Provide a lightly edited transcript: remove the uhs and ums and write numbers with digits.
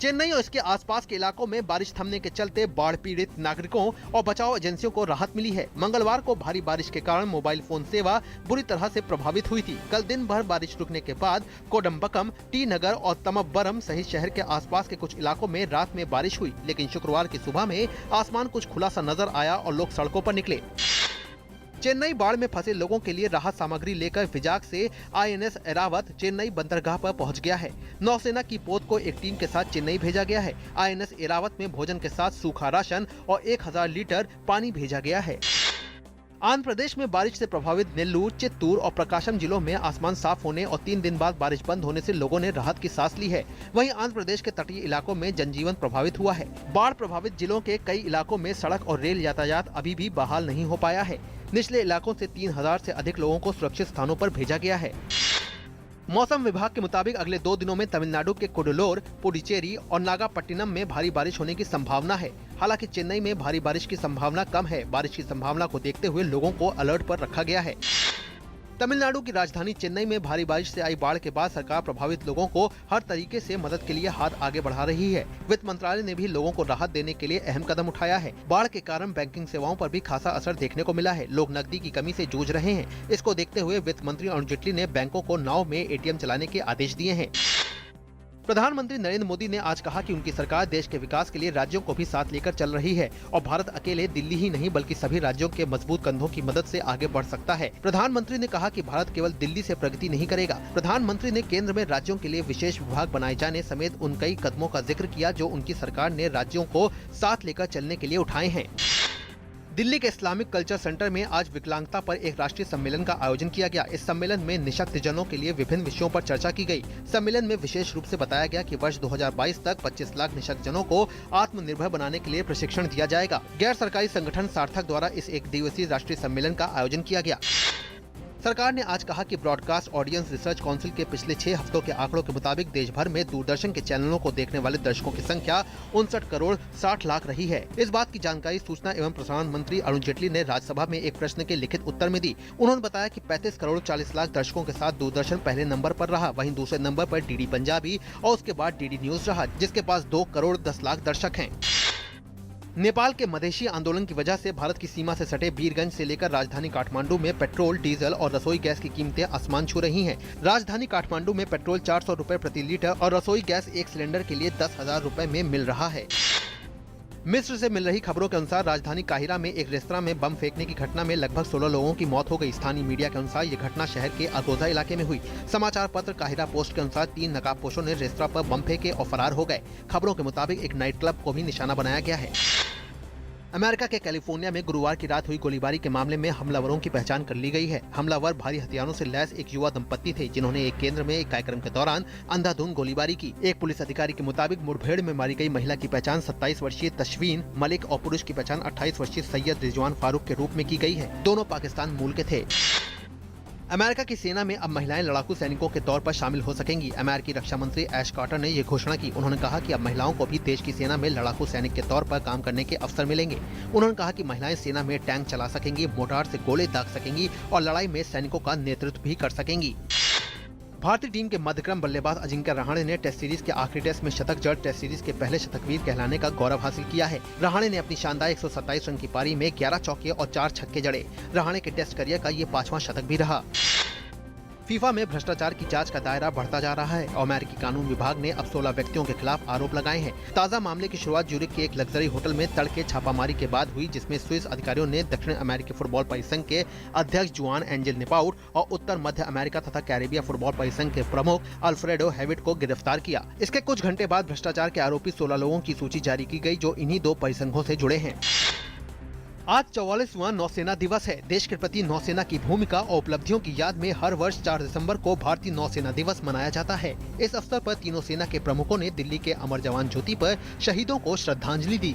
चेन्नई और इसके आसपास के इलाकों में बारिश थमने के चलते बाढ़ पीड़ित नागरिकों और बचाव एजेंसियों को राहत मिली है। मंगलवार को भारी बारिश के कारण मोबाइल फोन सेवा बुरी तरह से प्रभावित हुई थी। कल दिन भर बारिश रुकने के बाद कोडम्बक्कम, टी नगर और तमब्बरम सहित शहर के आसपास के कुछ इलाकों में रात में बारिश हुई, लेकिन शुक्रवार की सुबह में आसमान कुछ खुला सा नजर आया और लोग सड़कों पर निकले। चेन्नई बाढ़ में फंसे लोगों के लिए राहत सामग्री लेकर विजाग से INS ऐरावत चेन्नई बंदरगाह पर पहुंच गया है। नौसेना की पोत को एक टीम के साथ चेन्नई भेजा गया है। INS ऐरावत में भोजन के साथ सूखा राशन और 1000 लीटर पानी भेजा गया है। आंध्र प्रदेश में बारिश से प्रभावित नेल्लूर, चित्तूर और प्रकाशम जिलों में आसमान साफ होने और 3 दिन बाद बारिश बंद होने से लोगों ने राहत की सांस ली है। वहीं आंध्र प्रदेश के तटीय इलाकों में जनजीवन प्रभावित हुआ है। बाढ़ प्रभावित जिलों के कई इलाकों में सड़क और रेल यातायात अभी भी बहाल नहीं हो पाया है। निचले इलाकों से 3000 से अधिक लोगों को सुरक्षित स्थानों पर भेजा गया है। मौसम विभाग के मुताबिक अगले 2 दिनों में तमिलनाडु के कुडलोर, पुडुचेरी और नागापट्टिनम में भारी बारिश होने की संभावना है। हालांकि चेन्नई में भारी बारिश की संभावना कम है। बारिश की संभावना को देखते हुए लोगों को अलर्ट पर रखा गया है। तमिलनाडु की राजधानी चेन्नई में भारी बारिश से आई बाढ़ के बाद सरकार प्रभावित लोगों को हर तरीके से मदद के लिए हाथ आगे बढ़ा रही है। वित्त मंत्रालय ने भी लोगों को राहत देने के लिए अहम कदम उठाया है। बाढ़ के कारण बैंकिंग सेवाओं पर भी खासा असर देखने को मिला है। लोग नकदी की कमी से जूझ रहे हैं। इसको देखते हुए वित्त मंत्री अरुण जेटली ने बैंकों को नाव में ATM चलाने के आदेश दिए हैं। प्रधानमंत्री नरेंद्र मोदी ने आज कहा कि उनकी सरकार देश के विकास के लिए राज्यों को भी साथ लेकर चल रही है और भारत अकेले दिल्ली ही नहीं बल्कि सभी राज्यों के मजबूत कंधों की मदद से आगे बढ़ सकता है। प्रधानमंत्री ने कहा कि भारत केवल दिल्ली से प्रगति नहीं करेगा। प्रधानमंत्री ने केंद्र में राज्यों के लिए विशेष विभाग बनाए जाने समेत उन कई कदमों का जिक्र किया जो उनकी सरकार ने राज्यों को साथ लेकर चलने के लिए उठाए हैं। दिल्ली के इस्लामिक कल्चर सेंटर में आज विकलांगता पर एक राष्ट्रीय सम्मेलन का आयोजन किया गया। इस सम्मेलन में निशक्त जनों के लिए विभिन्न विषयों पर चर्चा की गई। सम्मेलन में विशेष रूप से बताया गया कि वर्ष 2022 तक 25 लाख निशक्त जनों को आत्मनिर्भर बनाने के लिए प्रशिक्षण दिया जाएगा। गैर सरकारी संगठन सार्थक द्वारा इस 1 दिवसीय राष्ट्रीय सम्मेलन का आयोजन किया गया। सरकार ने आज कहा कि ब्रॉडकास्ट ऑडियंस रिसर्च काउंसिल के पिछले 6 हफ्तों के आंकड़ों के मुताबिक देश भर में दूरदर्शन के चैनलों को देखने वाले दर्शकों की संख्या 59 करोड़ 60 लाख रही है। इस बात की जानकारी सूचना एवं प्रसारण मंत्री अरुण जेटली ने राज्यसभा में एक प्रश्न के लिखित उत्तर में दी। उन्होंने बताया कि 35 करोड़ 40 लाख दर्शकों के साथ दूरदर्शन पहले नंबर पर रहा। वहीं दूसरे नंबर पर DD पंजाबी और उसके बाद DD न्यूज रहा, जिसके पास 2 करोड़ 10 लाख दर्शक हैं। नेपाल के मधेशी आंदोलन की वजह से भारत की सीमा से सटे वीरगंज से लेकर राजधानी काठमांडू में पेट्रोल, डीजल और रसोई गैस की कीमतें आसमान छू रही हैं। राजधानी काठमांडू में पेट्रोल 400 रुपए प्रति लीटर और रसोई गैस एक सिलेंडर के लिए 10,000 रुपए में मिल रहा है। मिस्र से मिल रही खबरों के अनुसार राजधानी काहिरा में एक रेस्तरां में बम फेंकने की घटना में लगभग 16 लोगों की मौत हो गई। स्थानीय मीडिया के अनुसार ये घटना शहर के अगोजा इलाके में हुई। समाचार पत्र काहिरा पोस्ट के अनुसार 3 नकाबपोशों ने रेस्तरां पर बम फेंके और फरार हो गए। खबरों के मुताबिक एक नाइट क्लब को भी निशाना बनाया गया है। अमेरिका के कैलिफोर्निया में गुरुवार की रात हुई गोलीबारी के मामले में हमलावरों की पहचान कर ली गई है। हमलावर भारी हथियारों से लैस एक युवा दंपत्ति थे, जिन्होंने एक केंद्र में एक कार्यक्रम के दौरान अंधाधुंध गोलीबारी की। एक पुलिस अधिकारी के मुताबिक मुठभेड़ में मारी गई महिला की पहचान 27 वर्षीय तशवीन मलिक और पुरुष की पहचान 28 वर्षीय सैयद रिजवान फारूक के रूप में की गई है। दोनों पाकिस्तान मूल के थे। अमेरिका की सेना में अब महिलाएं लड़ाकू सैनिकों के तौर पर शामिल हो सकेंगी। अमेरिकी रक्षा मंत्री ऐश कार्टर ने ये घोषणा की। उन्होंने कहा कि अब महिलाओं को भी देश की सेना में लड़ाकू सैनिक के तौर पर काम करने के अवसर मिलेंगे। उन्होंने कहा कि महिलाएं सेना में टैंक चला सकेंगी, मोर्टार से गोले दाग सकेंगी और लड़ाई में सैनिकों का नेतृत्व भी कर सकेंगी। भारतीय टीम के मध्यक्रम बल्लेबाज अजिंक्य रहाणे ने टेस्ट सीरीज के आखिरी टेस्ट में शतक जड़ टेस्ट सीरीज के पहले शतकवीर कहलाने का गौरव हासिल किया है। रहाणे ने अपनी शानदार 127 रन की पारी में 11 चौके और 4 छक्के जड़े। रहाणे के टेस्ट करियर का ये 5वां शतक भी रहा। फीफा में भ्रष्टाचार की जांच का दायरा बढ़ता जा रहा है। अमेरिकी कानून विभाग ने अब 16 व्यक्तियों के खिलाफ आरोप लगाए हैं। ताज़ा मामले की शुरुआत ज्यूरिख के एक लग्जरी होटल में तड़के छापामारी के बाद हुई, जिसमें स्विस अधिकारियों ने दक्षिण अमेरिकी फुटबॉल परिसंघ के अध्यक्ष जुआन एंजेल निपाउट और उत्तर मध्य अमेरिका तथा कैरेबिया फुटबॉल परिसंघ के प्रमुख अल्फ्रेडो हेविट को गिरफ्तार किया। इसके कुछ घंटे बाद भ्रष्टाचार के आरोपी 16 लोगों की सूची जारी की गयी, जो इन्हीं 2 परिसंघों से जुड़े हैं। आज 44वां नौसेना दिवस है। देश के प्रति नौसेना की भूमिका और उपलब्धियों की याद में हर वर्ष 4 दिसंबर को भारतीय नौसेना दिवस मनाया जाता है। इस अवसर पर तीनों सेना के प्रमुखों ने दिल्ली के अमर जवान ज्योति पर शहीदों को श्रद्धांजलि दी।